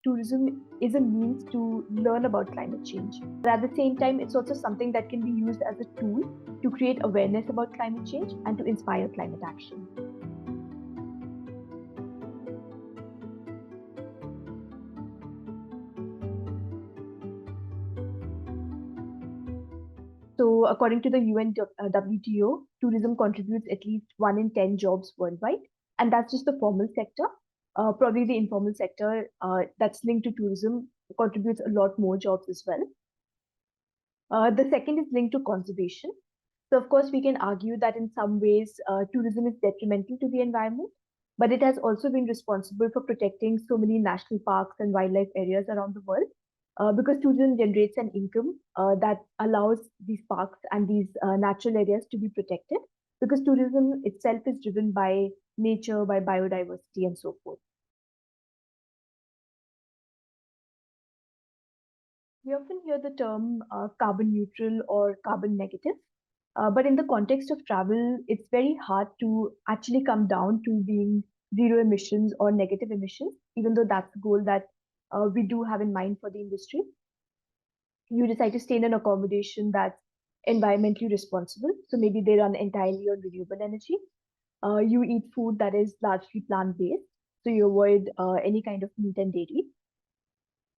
tourism is a means to learn about climate change. But at the same time, it's also something that can be used as a tool to create awareness about climate change and to inspire climate action. So, according to the UN WTO, tourism contributes at least 1 in 10 jobs worldwide, and that's just the formal sector. Probably the informal sector that's linked to tourism contributes a lot more jobs as well. The second is linked to conservation. So, of course, we can argue that in some ways, tourism is detrimental to the environment, but it has also been responsible for protecting so many national parks and wildlife areas around the world. Because tourism generates an income that allows these parks and these natural areas to be protected, because tourism itself is driven by nature, by biodiversity, and so forth. We often hear the term carbon neutral or carbon negative. But in the context of travel, it's very hard to actually come down to being zero emissions or negative emissions, even though that's the goal that we do have in mind for the industry. You decide to stay in an accommodation that's environmentally responsible. So maybe they run entirely on renewable energy. You eat food that is largely plant-based. So you avoid any kind of meat and dairy.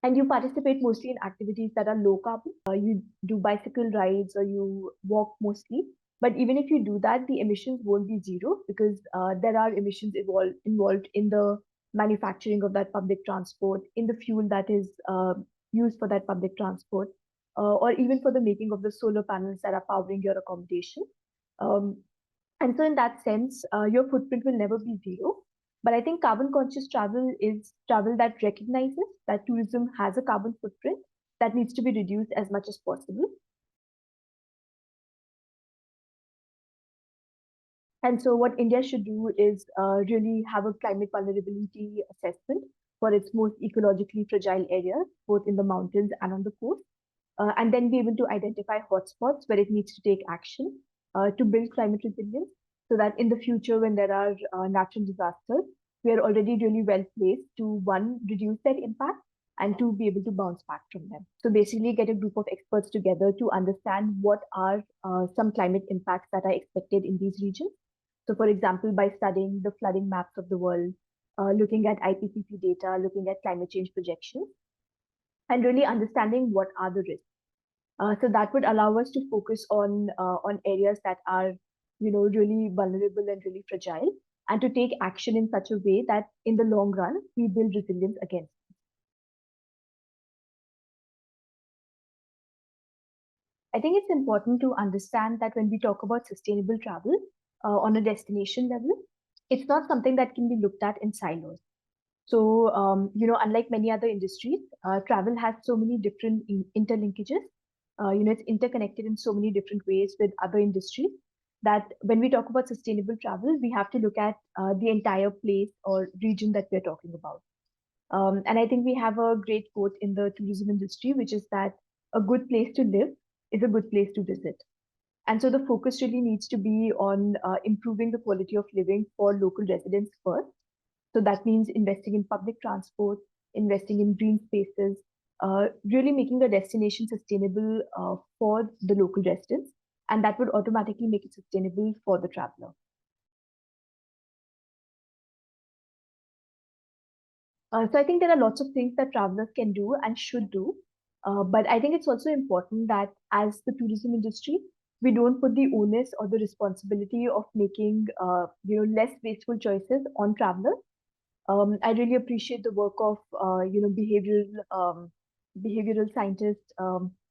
And you participate mostly in activities that are low carbon. You do bicycle rides or you walk mostly. But even if you do that, the emissions won't be zero because there are emissions involved in the manufacturing of that public transport, in the fuel that is used for that public transport, or even for the making of the solar panels that are powering your accommodation. Um, and so, in that sense, your footprint will never be zero. But I think carbon conscious travel is travel that recognizes that tourism has a carbon footprint that needs to be reduced as much as possible. And so, what India should do is really have a climate vulnerability assessment for its most ecologically fragile areas, both in the mountains and on the coast, and then be able to identify hotspots where it needs to take action to build climate resilience so that in the future, when there are natural disasters, we are already really well placed to one, reduce their impact, and to be able to bounce back from them. So basically, get a group of experts together to understand what are some climate impacts that are expected in these regions. So, for example, by studying the flooding maps of the world, looking at IPCC data, looking at climate change projections, and really understanding what are the risks. So that would allow us to focus on areas that are, really vulnerable and really fragile, and to take action in such a way that in the long run we build resilience against. I think it's important to understand that when we talk about sustainable travel on a destination level, it's not something that can be looked at in silos. So, unlike many other industries, travel has so many different interlinkages. It's interconnected in so many different ways with other industries that when we talk about sustainable travel, we have to look at the entire place or region that we're talking about. And I think we have a great quote in the tourism industry, which is that a good place to live is a good place to visit. And so the focus really needs to be on improving the quality of living for local residents first. So that means investing in public transport, investing in green spaces, really making the destination sustainable for the local residents. And that would automatically make it sustainable for the traveler. So I think there are lots of things that travelers can do and should do. But I think it's also important that as the tourism industry, we don't put the onus or the responsibility of making less wasteful choices on travelers. I really appreciate the work of behavioral scientist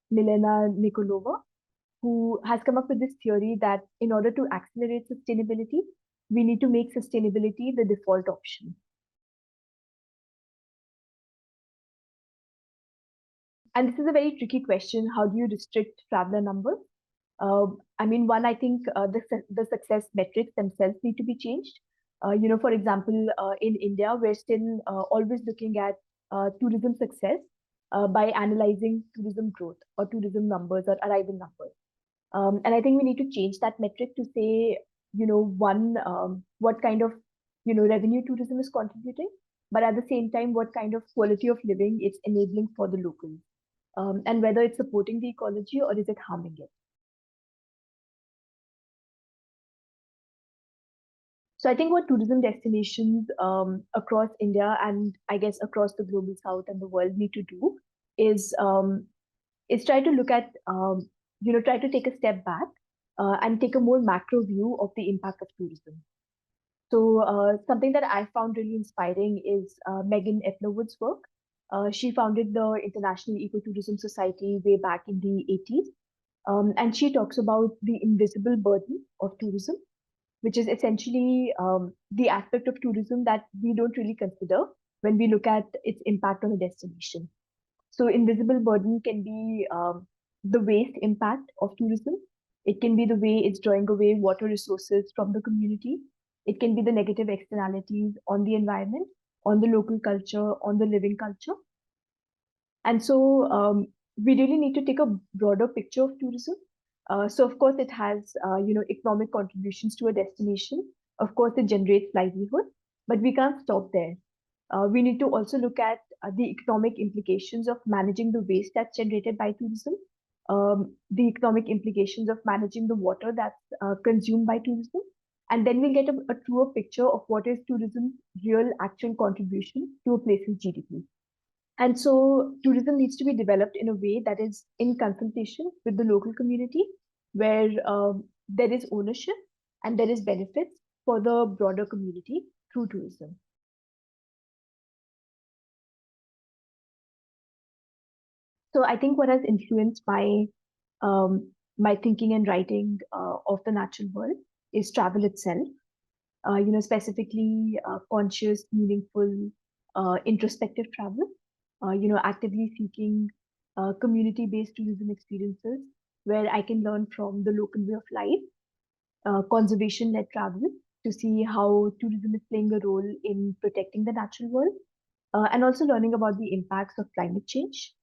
Milena Nikolova, who has come up with this theory that in order to accelerate sustainability, we need to make sustainability the default option. And this is a very tricky question. How do you restrict traveler numbers? I mean, one, I think the success metrics themselves need to be changed. For example, in India, we're still always looking at tourism success by analyzing tourism growth or tourism numbers or arrival numbers. And I think we need to change that metric to say, one, what kind of, revenue tourism is contributing, but at the same time, what kind of quality of living it's enabling for the locals, and whether it's supporting the ecology or is it harming it. So I think what tourism destinations across India and I guess across the global south and the world need to do is try to look at try to take a step back and take a more macro view of the impact of tourism. So something that I found really inspiring is Megan Eplerwood's work. She founded the International Ecotourism Society way back in the 80s. And she talks about the invisible burden of tourism, which is essentially the aspect of tourism that we don't really consider when we look at its impact on a destination. So, invisible burden can be the waste impact of tourism. It can be the way it's drawing away water resources from the community. It can be the negative externalities on the environment, on the local culture, on the living culture. And so we really need to take a broader picture of tourism. So of course it has economic contributions to a destination. Of course it generates livelihood, but we can't stop there. We need to also look at the economic implications of managing the waste that's generated by tourism, the economic implications of managing the water that's consumed by tourism, and then we'll get a truer picture of what is tourism's real actual contribution to a place's GDP. And so tourism needs to be developed in a way that is in consultation with the local community, where there is ownership and there is benefits for the broader community through tourism. So I think what has influenced my thinking and writing of the natural world is travel itself. Specifically conscious, meaningful, introspective travel. Actively seeking community-based tourism experiences where I can learn from the local way of life, conservation-led travel to see how tourism is playing a role in protecting the natural world, and also learning about the impacts of climate change.